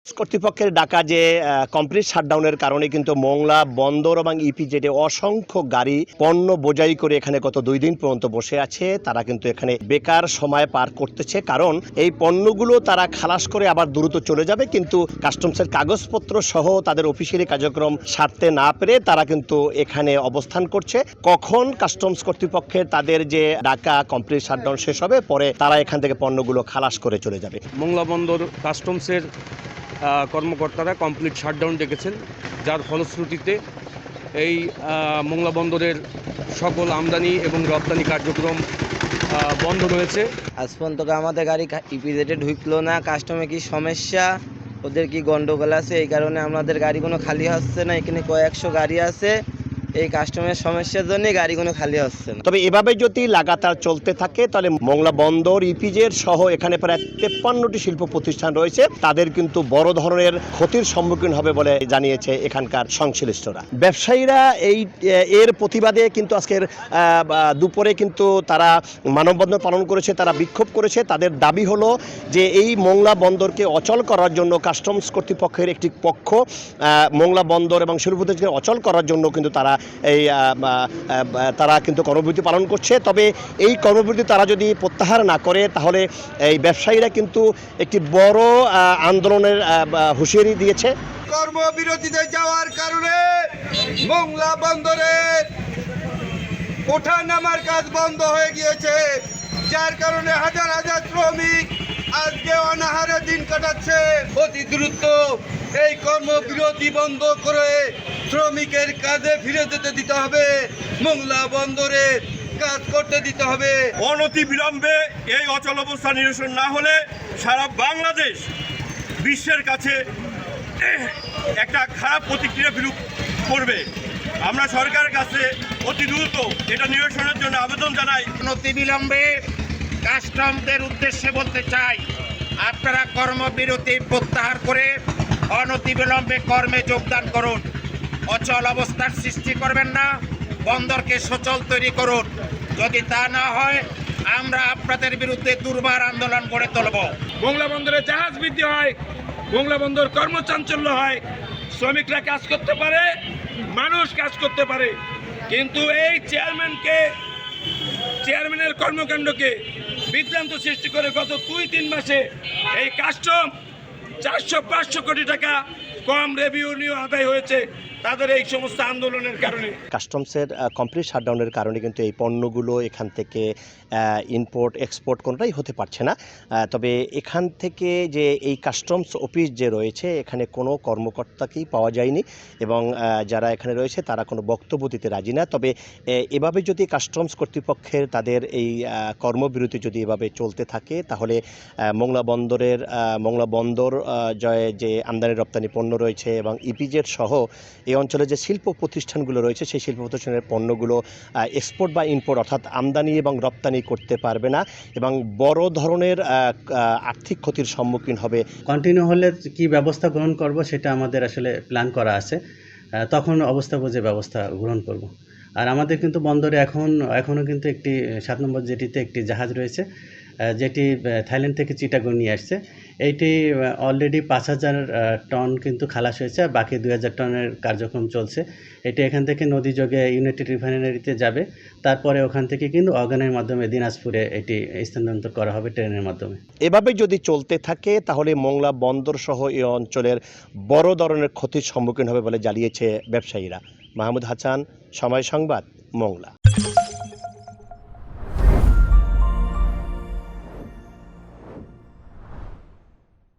কর্তৃপক্ষের ডাকা যে কমপ্লিট শাটডাউনের কারণে কিন্তু মোংলা বন্দর এবং ইপিজেডে অসংখ্য গাড়ি পণ্য বোঝাই করে এখানে গত 2 দিন পর্যন্ত বসে আছে। তারা কিন্তু এখানে বেকার সময় পার করতেছে, কারণ এই পণ্যগুলো তারা খালাস করে আবার দ্রুত চলে যাবে, কিন্তু কাস্টমসের কাগজপত্র সহ তাদের অফিসিয়ালি কার্যক্রম সারতে না পেরে তারা কিন্তু এখানে অবস্থান করছে। কখন কাস্টমস কর্তৃপক্ষের তাদের যে ডাকা কমপ্লিট শাটডাউন শেষ হবে, পরে তারা এখান থেকে পণ্যগুলো খালাস করে চলে যাবে। মোংলা বন্দর কাস্টমসের কর্মকর্তারা কমপ্লিট শাটডাউন ডেকেছেন, যার ফলশ্রুতিতে এই মোংলা বন্দরের সকল আমদানি এবং রপ্তানি কার্যক্রম বন্ধ রয়েছে। আজ পর্যন্ত আমাদের গাড়ি ইপিজেডে ঢুকলো না। কাস্টমে কি সমস্যা, ওদের কি গন্ডগোল আছে, এই কারণে আমাদের গাড়িগুলো খালি হচ্ছে না। এখানে কয়েকশো গাড়ি আছে, এই কাস্টমের সমস্যার জন্য গাড়িগুলো খালি হচ্ছে না। তবে এভাবে যদি লাগাতার চলতে থাকে তাহলে মোংলা বন্দর ইপিজেড সহ এখানে প্রায় 53টি শিল্প প্রতিষ্ঠান রয়েছে, তাদের কিন্তু বড় ধরনের ক্ষতির সম্মুখীন হবে বলে জানিয়েছে এখানকার সংশ্লিষ্টরা। ব্যবসায়ীরা এর প্রতিবাদে কিন্তু আজকের দুপুরে কিন্তু তারা মানববন্ধন পালন করেছে, তারা বিক্ষোভ করেছে। তাদের দাবি হলো যে এই মোংলা বন্দরকে অচল করার জন্য কাস্টমস কর্তৃপক্ষের একটি পক্ষ মোংলা বন্দর এবং শিল্প প্রতিষ্ঠানকে অচল করার জন্য কিন্তু তারা কিন্তু কর্মবিরতি পালন করছে। তবে এই কর্মবিরতি তারা যদি প্রত্যাহার না করে তাহলে এই ব্যবসায়ীরা কিন্তু একটি বড় আন্দোলনের হুঁশিয়ারি দিয়েছে। কর্মবিরতিতে যাওয়ার কারণে মোংলা বন্দরের ওঠা নামার কাজ বন্ধ হয়ে গিয়েছে, যার কারণে হাজার হাজার শ্রমিক আজকে অনাহারে দিন কাটাচ্ছে। অতি দ্রুত এই কর্মবিরতি বন্ধ করে শ্রমিকের কাজে ফিরে যেতে দিতে হবে, মোংলা বন্দরে কাজ করতে দিতে হবে। অনতি বিলম্বে এই অচল অবস্থা নিরসন না হলে সারা বাংলাদেশ বিশ্বের কাছে একটা খারাপ প্রতিক্রিয়া বিরূপ করবে। আমরা সরকারের কাছে অতি দ্রুত এটা নিরসনের জন্য আবেদন জানাই। অনতি বিলম্বে কাস্টমসদের উদ্দেশ্যে বলতে চাই, আপনারা কর্মবিরতি প্রত্যাহার করে অনতিবিলম্বে কর্মে যোগদান করুন। অচল অবস্থার সৃষ্টি করবেন না, বন্দরকে সচল তৈরি করুন। যদি তা না হয় আমরা আপনাদের বিরুদ্ধে দুর্বার আন্দোলন গড়ে তুলব। মোংলা বন্দরে জাহাজ বৃদ্ধি হয়, মোংলা বন্দর কর্মচাঞ্চল্য হয়, শ্রমিকরা কাজ করতে পারে, মানুষ কাজ করতে পারে, কিন্তু এই চেয়ারম্যানের কর্মকাণ্ডকে বিভ্রান্ত সৃষ্টি করে গত 2-3 মাসে এই কাস্টম 400-500 কোটি টাকা কম রেভিনিউ আদায় হয়েছে তাদের এই সমস্ত আন্দোলনের কারণে। কাস্টমসের কমপ্লিট শাটডাউনের কারণে কিন্তু এই পণ্যগুলো এখান থেকে ইম্পোর্ট এক্সপোর্ট কোনোটাই হতে পারছে না। তবে এখান থেকে যে এই কাস্টমস অফিস যে রয়েছে এখানে কোনো কর্মকর্তাকেই পাওয়া যায়নি, এবং যারা এখানে রয়েছে তারা কোনো বক্তব্য দিতে রাজি না। তবে এভাবে যদি কাস্টমস কর্তৃপক্ষের তাদের এই কর্মবিরতি যদি এভাবে চলতে থাকে তাহলে মোংলা বন্দর যে আমদানি রপ্তানি পণ্য রয়েছে এবং ইপিজেড সহ এই অঞ্চলে যে শিল্প প্রতিষ্ঠানগুলো রয়েছে সেই শিল্প প্রতিষ্ঠানের পণ্যগুলো এক্সপোর্ট বা ইম্পোর্ট অর্থাৎ আমদানি এবং রপ্তানি করতে পারবে না, এবং বড় ধরনের আর্থিক ক্ষতির সম্মুখীন হবে। কন্টিনিউ হলে কি ব্যবস্থা গ্রহণ করব সেটা আমাদের আসলে প্ল্যান করা আছে, তখন অবস্থা বুঝে ব্যবস্থা গ্রহণ করব। আর আমাদের কিন্তু বন্দরে এখনও কিন্তু একটি 7 নম্বর জেটিতে একটি জাহাজ রয়েছে, যেটি থাইল্যান্ড থেকে চিটাগং নিয়ে আসছে। এইটি অলরেডি 5000 টন কিন্তু খালাস হয়েছে, আর বাকি 2000 টনের কার্যক্রম চলছে। এটি এখান থেকে নদীযোগে ইউনাইটেড রিফাইনারিতে যাবে, তারপরে ওখান থেকে কিন্তু অর্গানের মাধ্যমে দিনাজপুরে এটি স্থানান্তর করা হবে ট্রেনের মাধ্যমে। এভাবে যদি চলতে থাকে তাহলে মোংলা বন্দর সহ এই অঞ্চলের বড় ধরনের ক্ষতির সম্মুখীন হবে বলে জানিয়েছে ব্যবসায়ীরা। মাহমুদ হাসান, সময় সংবাদ, মোংলা।